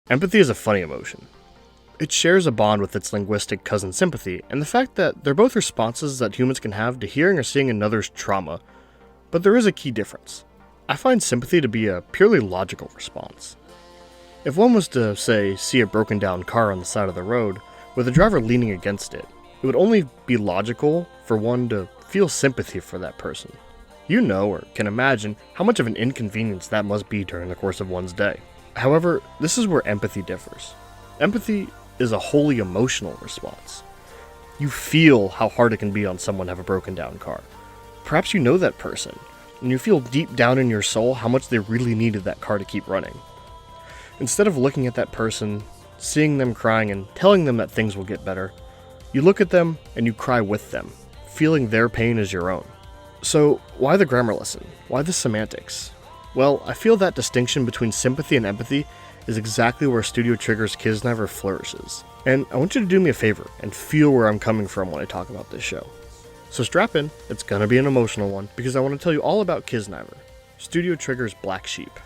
Empathy is a funny emotion. It shares a bond with its linguistic cousin sympathy, and the fact that they're both responses that humans can have to hearing or seeing another's trauma. But there is a key difference. I find sympathy to be a purely logical response. If one was to, say, see a broken down car on the side of the road, with the driver leaning against it, it would only be logical for one to feel sympathy for that person. You know or can imagine how much of an inconvenience that must be during the course of one's day. However, this is where empathy differs. Empathy is a wholly emotional response. You feel how hard it can be on someone to have a broken down car. Perhaps you know that person, and you feel deep down in your soul how much they really needed that car to keep running. Instead of looking at that person, seeing them crying and telling them that things will get better, you look at them and you cry with them, feeling their pain as your own. So, why the grammar lesson? Why the semantics? Well, I feel that distinction between sympathy and empathy is exactly where Studio Trigger's Kiznaiver flourishes. And I want you to do me a favor and feel where I'm coming from when I talk about this show. So strap in, it's gonna be an emotional one, because I want to tell you all about Kiznaiver, Studio Trigger's black sheep.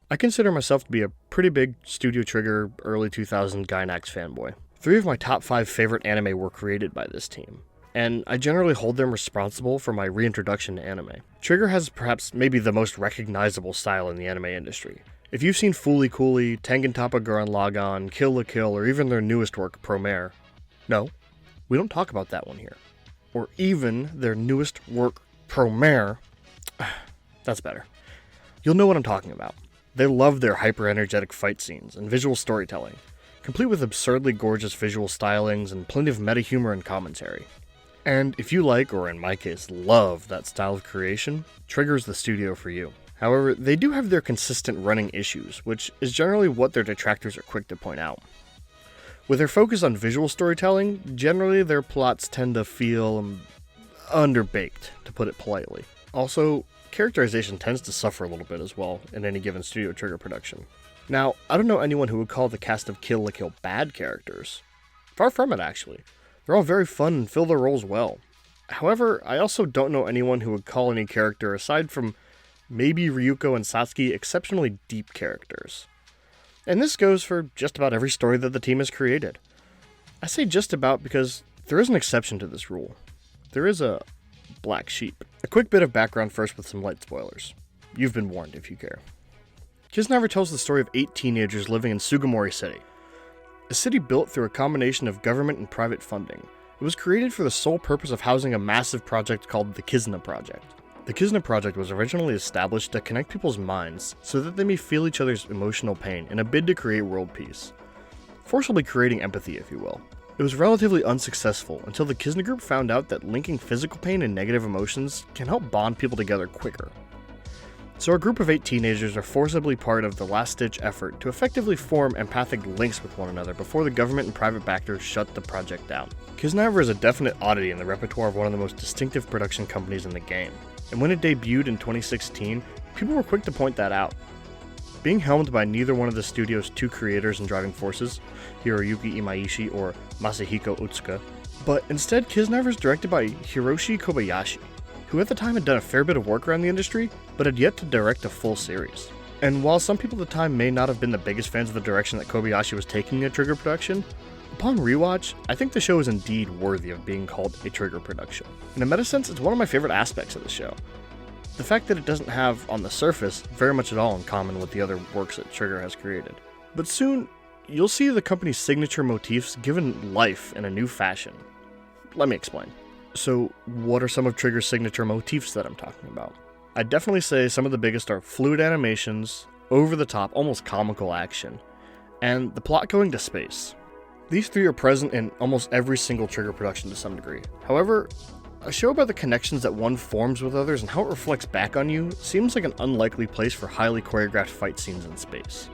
I consider myself to be a pretty big Studio Trigger early 2000 Gainax fanboy. 3 of my top 5 favorite anime were created by this team, and I generally hold them responsible for my reintroduction to anime. Trigger has perhaps maybe the most recognizable style in the anime industry. If you've seen Fooly Cooly, Tengen Toppa Gurren Lagann, Kill la Kill, or even their newest work, Promare, no, we don't talk about that one here. Or even their newest work, Promare, that's better. You'll know what I'm talking about. They love their hyper-energetic fight scenes and visual storytelling, complete with absurdly gorgeous visual stylings and plenty of meta-humor and commentary. And if you like, or in my case, love that style of creation, Trigger's the studio for you. However, they do have their consistent running issues, which is generally what their detractors are quick to point out. With their focus on visual storytelling, generally their plots tend to feel underbaked, to put it politely. Also, characterization tends to suffer a little bit as well in any given Studio Trigger production. Now, I don't know anyone who would call the cast of Kill la Kill bad characters. Far from it, actually. They're all very fun and fill their roles well. However, I also don't know anyone who would call any character, aside from maybe Ryuko and Satsuki, exceptionally deep characters. And this goes for just about every story that the team has created. I say just about because there is an exception to this rule. There is a black sheep. A quick bit of background first with some light spoilers. You've been warned if you care. Kiznaiver tells the story of 8 teenagers living in Sugimori City, a city built through a combination of government and private funding. It was created for the sole purpose of housing a massive project called the Kizna Project. The Kizna Project was originally established to connect people's minds so that they may feel each other's emotional pain in a bid to create world peace. Forcibly creating empathy, if you will. It was relatively unsuccessful until the Kizna group found out that linking physical pain and negative emotions can help bond people together quicker. So a group of 8 teenagers are forcibly part of the last-ditch effort to effectively form empathic links with one another before the government and private backers shut the project down. Kiznaiver is a definite oddity in the repertoire of one of the most distinctive production companies in the game, and when it debuted in 2016, people were quick to point that out. Being helmed by neither one of the studio's 2 creators and driving forces, Hiroyuki Imaishi or Masahiko Otsuka, but instead Kiznaiver is directed by Hiroshi Kobayashi, who at the time had done a fair bit of work around the industry, but had yet to direct a full series. And while some people at the time may not have been the biggest fans of the direction that Kobayashi was taking in Trigger production, upon rewatch, I think the show is indeed worthy of being called a Trigger production. In a meta sense, it's one of my favorite aspects of the show. The fact that it doesn't have, on the surface, very much at all in common with the other works that Trigger has created. But soon, you'll see the company's signature motifs given life in a new fashion. Let me explain. So, what are some of Trigger's signature motifs that I'm talking about? I'd definitely say some of the biggest are fluid animations, over-the-top, almost comical action, and the plot going to space. These 3 are present in almost every single Trigger production to some degree. However, a show about the connections that one forms with others and how it reflects back on you seems like an unlikely place for highly choreographed fight scenes in space.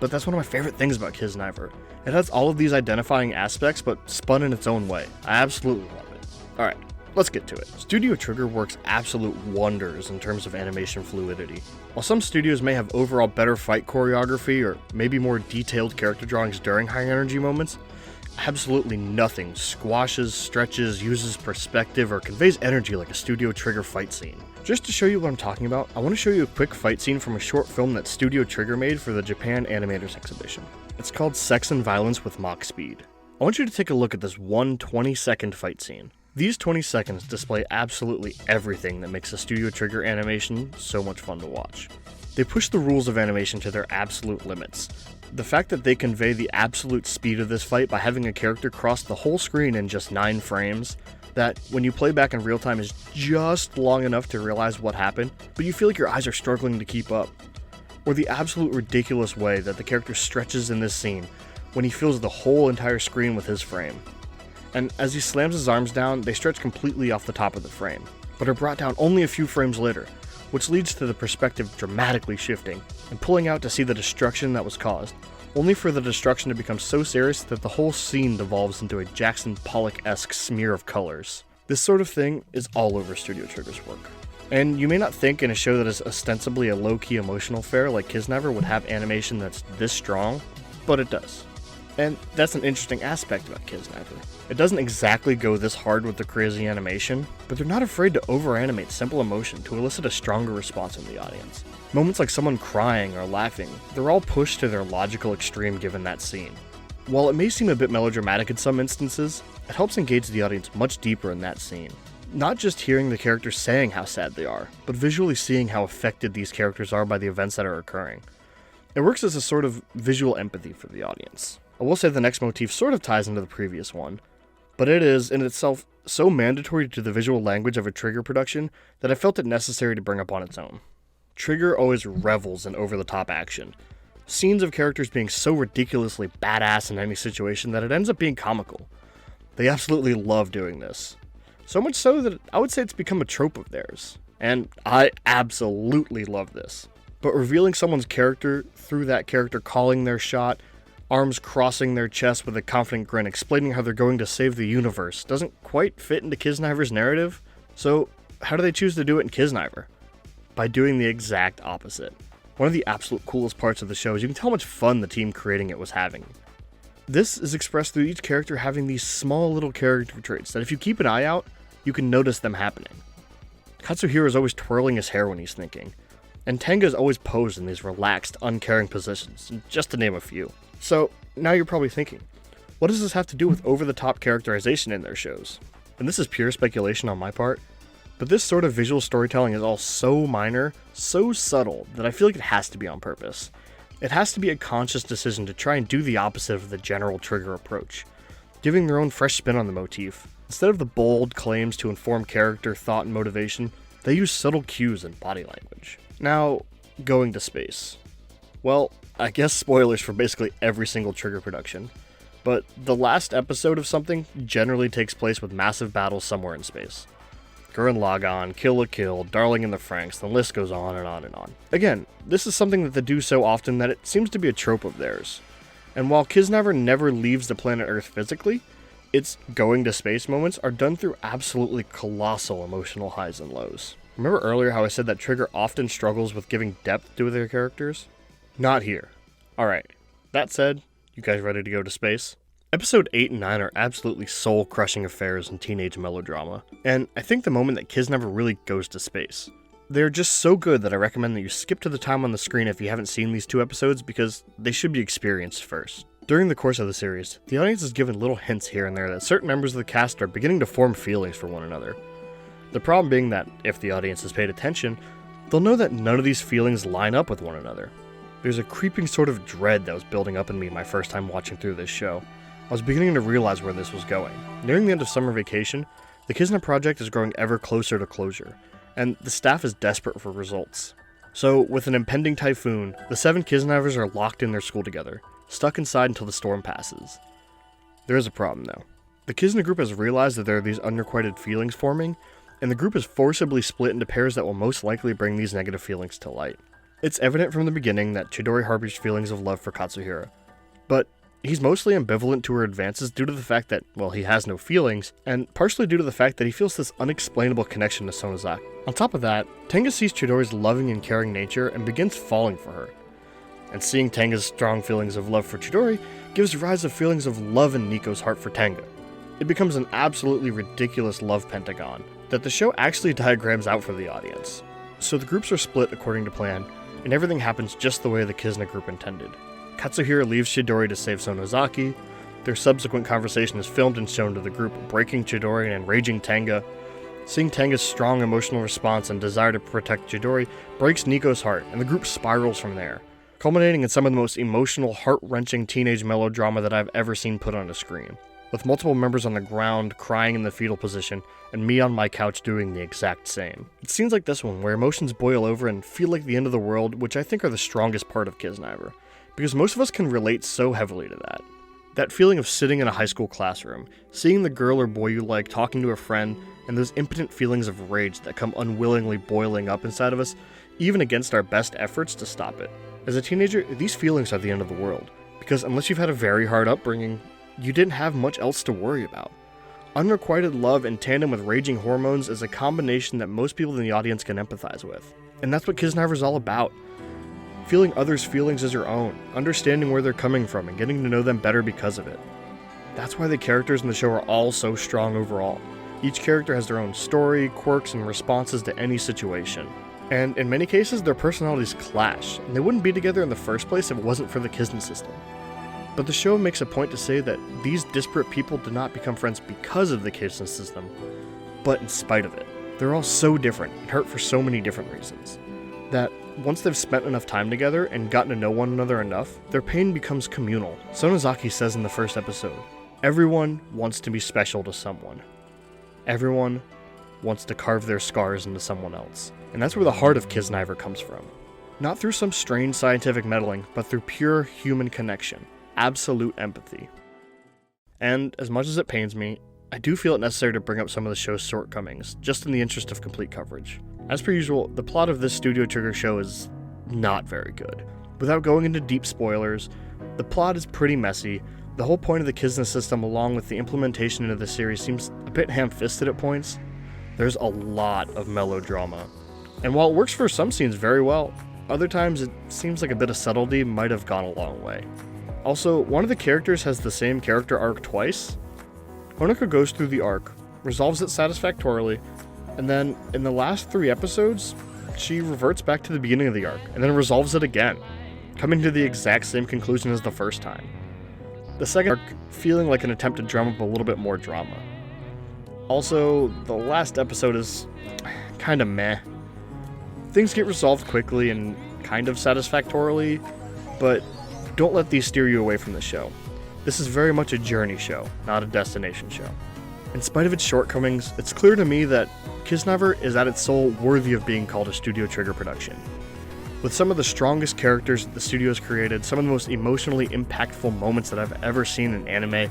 But that's one of my favorite things about Kiznaiver. It has all of these identifying aspects, but spun in its own way. I absolutely love it. Alright, let's get to it. Studio Trigger works absolute wonders in terms of animation fluidity. While some studios may have overall better fight choreography or maybe more detailed character drawings during high energy moments, absolutely nothing squashes, stretches, uses perspective, or conveys energy like a Studio Trigger fight scene. Just to show you what I'm talking about, I want to show you a quick fight scene from a short film that Studio Trigger made for the Japan Animators Exhibition. It's called Sex and Violence with Mach Speed. I want you to take a look at this one 20-second fight scene. These 20 seconds display absolutely everything that makes a Studio Trigger animation so much fun to watch. They push the rules of animation to their absolute limits. The fact that they convey the absolute speed of this fight by having a character cross the whole screen in just 9 frames, that when you play back in real time is just long enough to realize what happened, but you feel like your eyes are struggling to keep up. Or the absolute ridiculous way that the character stretches in this scene when he fills the whole entire screen with his frame. And as he slams his arms down, they stretch completely off the top of the frame, but are brought down only a few frames later, which leads to the perspective dramatically shifting and pulling out to see the destruction that was caused, only for the destruction to become so serious that the whole scene devolves into a Jackson Pollock-esque smear of colors. This sort of thing is all over Studio Trigger's work. And you may not think in a show that is ostensibly a low-key emotional fare like Kiznaiver would have animation that's this strong, but it does. And that's an interesting aspect about Kiznaiver. It doesn't exactly go this hard with the crazy animation, but they're not afraid to over-animate simple emotion to elicit a stronger response in the audience. Moments like someone crying or laughing, they're all pushed to their logical extreme given that scene. While it may seem a bit melodramatic in some instances, it helps engage the audience much deeper in that scene. Not just hearing the characters saying how sad they are, but visually seeing how affected these characters are by the events that are occurring. It works as a sort of visual empathy for the audience. I will say the next motif sort of ties into the previous one, but it is, in itself, so mandatory to the visual language of a Trigger production that I felt it necessary to bring up on its own. Trigger always revels in over-the-top action. Scenes of characters being so ridiculously badass in any situation that it ends up being comical. They absolutely love doing this. So much so that I would say it's become a trope of theirs. And I absolutely love this. But revealing someone's character through that character calling their shot, arms crossing their chest with a confident grin, explaining how they're going to save the universe, doesn't quite fit into Kiznaiver's narrative. So how do they choose to do it in Kiznaiver? By doing the exact opposite. One of the absolute coolest parts of the show is you can tell how much fun the team creating it was having. This is expressed through each character having these small little character traits that if you keep an eye out, you can notice them happening. Katsuhiro is always twirling his hair when he's thinking, and Tenga is always posed in these relaxed, uncaring positions, just to name a few. So, now you're probably thinking, what does this have to do with over-the-top characterization in their shows? And this is pure speculation on my part, but this sort of visual storytelling is all so minor, so subtle, that I feel like it has to be on purpose. It has to be a conscious decision to try and do the opposite of the general Trigger approach, giving their own fresh spin on the motif. Instead of the bold claims to inform character, thought, and motivation, they use subtle cues and body language. Now, going to space. Well, I guess spoilers for basically every single Trigger production, but the last episode of something generally takes place with massive battles somewhere in space. Gurren Lagann, Kill la Kill, Darling in the Franxx, the list goes on and on and on. Again, this is something that they do so often that it seems to be a trope of theirs. And while Kiznaiver never leaves the planet Earth physically, its going to space moments are done through absolutely colossal emotional highs and lows. Remember earlier how I said that Trigger often struggles with giving depth to their characters? Not here. Alright, that said, you guys ready to go to space? Episode 8 and 9 are absolutely soul-crushing affairs in teenage melodrama, and I think the moment that Kiznaiver really goes to space. They're just so good that I recommend that you skip to the time on the screen if you haven't seen these 2 episodes because they should be experienced first. During the course of the series, the audience is given little hints here and there that certain members of the cast are beginning to form feelings for one another. The problem being that, if the audience has paid attention, they'll know that none of these feelings line up with one another. There's a creeping sort of dread that was building up in me my first time watching through this show. I was beginning to realize where this was going. Nearing the end of summer vacation, the Kizna project is growing ever closer to closure, and the staff is desperate for results. So, with an impending typhoon, the 7 Kiznaivers are locked in their school together, stuck inside until the storm passes. There is a problem though. The Kizna group has realized that there are these unrequited feelings forming, and the group is forcibly split into pairs that will most likely bring these negative feelings to light. It's evident from the beginning that Chidori harbors feelings of love for Katsuhiro, but he's mostly ambivalent to her advances due to the fact that, well, he has no feelings, and partially due to the fact that he feels this unexplainable connection to Sonozaki. On top of that, Tenga sees Chidori's loving and caring nature and begins falling for her. and seeing Tenga's strong feelings of love for Chidori gives rise to feelings of love in Nico's heart for Tenga. It becomes an absolutely ridiculous love pentagon that the show actually diagrams out for the audience. So the groups are split according to plan, and everything happens just the way the Kizna group intended. Katsuhiro leaves Chidori to save Sonozaki. Their subsequent conversation is filmed and shown to the group, breaking Chidori and enraging Tenga. Seeing Tenga's strong emotional response and desire to protect Chidori breaks Nico's heart, and the group spirals from there, culminating in some of the most emotional, heart-wrenching teenage melodrama that I've ever seen put on a screen, with multiple members on the ground crying in the fetal position, and me on my couch doing the exact same. It's scenes like this one where emotions boil over and feel like the end of the world, which I think are the strongest part of Kiznaiver, because most of us can relate so heavily to that. That feeling of sitting in a high school classroom, seeing the girl or boy you like talking to a friend, and those impotent feelings of rage that come unwillingly boiling up inside of us, even against our best efforts to stop it. As a teenager, these feelings are the end of the world, because unless you've had a very hard upbringing, you didn't have much else to worry about. Unrequited love in tandem with raging hormones is a combination that most people in the audience can empathize with. And that's what Kiznaiver is all about. Feeling others' feelings as your own, understanding where they're coming from, and getting to know them better because of it. That's why the characters in the show are all so strong overall. Each character has their own story, quirks, and responses to any situation. And in many cases, their personalities clash, and they wouldn't be together in the first place if it wasn't for the Kizna system. But the show makes a point to say that these disparate people did not become friends because of the Kizna system, but in spite of it. They're all so different and hurt for so many different reasons, that once they've spent enough time together and gotten to know one another enough, their pain becomes communal. Sonozaki says in the first episode, "Everyone wants to be special to someone. Everyone wants to carve their scars into someone else." And that's where the heart of Kiznaiver comes from. Not through some strange scientific meddling, but through pure human connection. Absolute empathy. And as much as it pains me, I do feel it necessary to bring up some of the show's shortcomings, just in the interest of complete coverage. As per usual, the plot of this Studio Trigger show is not very good. Without going into deep spoilers, the plot is pretty messy. The whole point of the Kizna system, along with the implementation into the series, seems a bit ham-fisted at points. There's a lot of melodrama. And while it works for some scenes very well, other times it seems like a bit of subtlety might have gone a long way. Also, one of the characters has the same character arc twice. Honoka goes through the arc, resolves it satisfactorily, and then in the last 3 episodes, she reverts back to the beginning of the arc, and then resolves it again, coming to the exact same conclusion as the first time. The second arc feeling like an attempt to drum up a little bit more drama. Also, the last episode is kinda meh. Things get resolved quickly and kind of satisfactorily, but don't let these steer you away from the show. This is very much a journey show, not a destination show. In spite of its shortcomings, it's clear to me that Kiznaiver is at its soul worthy of being called a Studio Trigger production. With some of the strongest characters that the studio has created, some of the most emotionally impactful moments that I've ever seen in anime,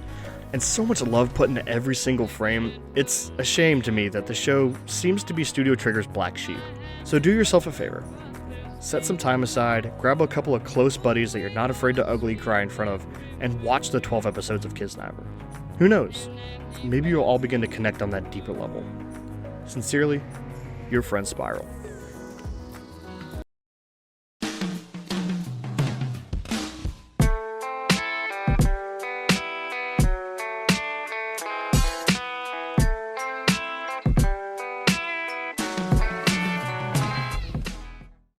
and so much love put into every single frame, it's a shame to me that the show seems to be Studio Trigger's black sheep. So do yourself a favor. Set some time aside, grab a couple of close buddies that you're not afraid to ugly cry in front of, and watch the 12 episodes of Kiznaiver. Who knows? Maybe you'll all begin to connect on that deeper level. Sincerely, your friend Spiral.